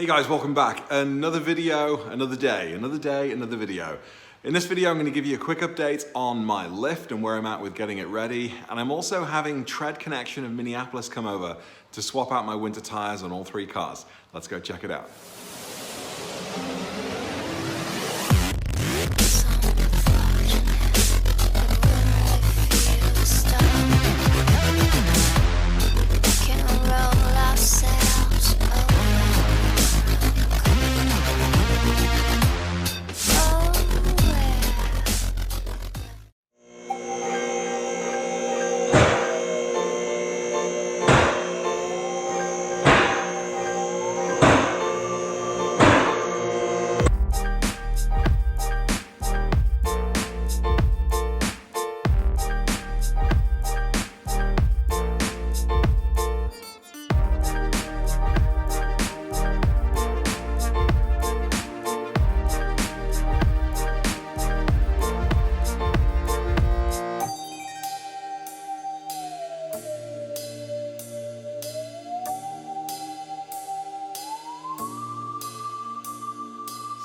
Hey guys, welcome back. Another video, another day, another video. In this video, I'm going to give you a quick update on my lift and where I'm at with getting it ready. And I'm also having Tread Connection of Minneapolis come over to swap out my winter tires on all three cars. Let's go check it out.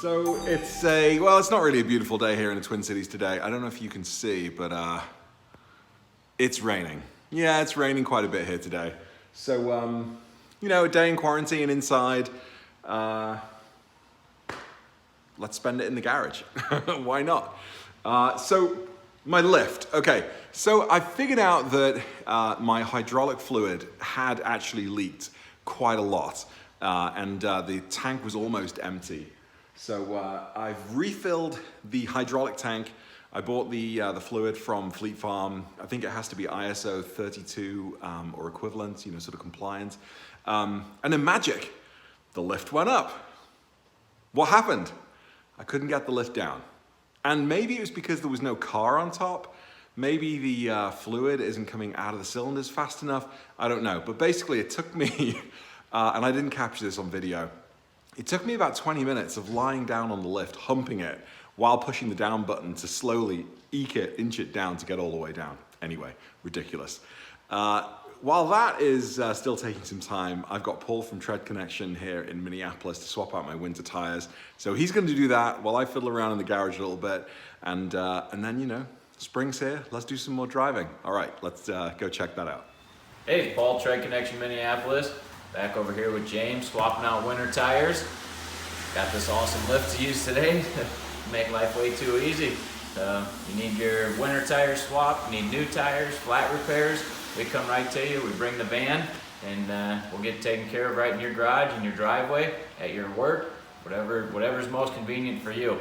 So it's not really a beautiful day here in the Twin Cities today. I don't know if you can see, but it's raining. Yeah, it's raining quite a bit here today. So, a day in quarantine inside. Let's spend it in the garage. Why not? So my lift. Okay, so I figured out that my hydraulic fluid had actually leaked quite a lot, and the tank was almost empty. So I've refilled the hydraulic tank. I bought the fluid from Fleet Farm. I think it has to be ISO 32 or equivalent, sort of compliant. And then magic, the lift went up. What happened? I couldn't get the lift down. And maybe it was because there was no car on top. Maybe the fluid isn't coming out of the cylinders fast enough. I don't know. But basically it took me, and I didn't capture this on video, it took me about 20 minutes of lying down on the lift, humping it, while pushing the down button to slowly inch it down to get all the way down. Anyway, ridiculous. While that is still taking some time, I've got Paul from Tread Connection here in Minneapolis to swap out my winter tires. So he's going to do that while I fiddle around in the garage a little bit. And then, spring's here. Let's do some more driving. All right, let's go check that out. Hey, Paul, Tread Connection Minneapolis. Back over here with James, swapping out winter tires. Got this awesome lift to use today. Make life way too easy. You need your winter tires swapped, you need new tires, flat repairs. We come right to you, we bring the van, and we'll get it taken care of right in your garage, in your driveway, at your work, whatever's most convenient for you.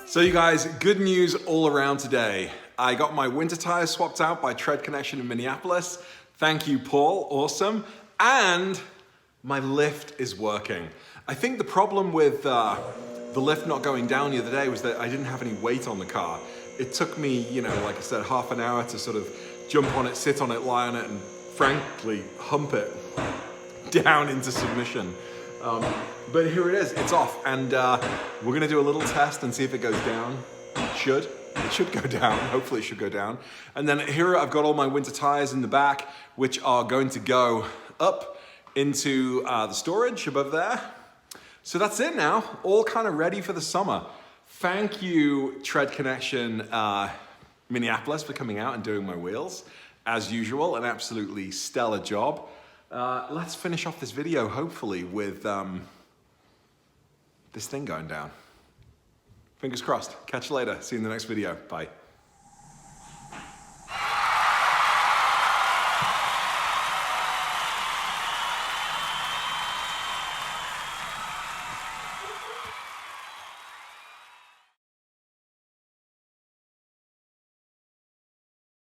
So you guys, good news all around today. I got my winter tires swapped out by Tread Connection in Minneapolis. Thank you, Paul, awesome. And my lift is working. I think the problem with the lift not going down the other day was that I didn't have any weight on the car. It took me, like I said, half an hour to sort of jump on it, sit on it, lie on it, and frankly, hump it down into submission. But here it is, it's off, and we're gonna do a little test and see if it goes down. It should go down, hopefully it should go down. And then here I've got all my winter tires in the back, which are going to go up into the storage above there. So that's it now, all kind of ready for the summer. Thank you, Tread Connection Minneapolis, for coming out and doing my wheels. As usual, an absolutely stellar job. Let's finish off this video, hopefully, with this thing going down. Fingers crossed. Catch you later. See you in the next video. Bye.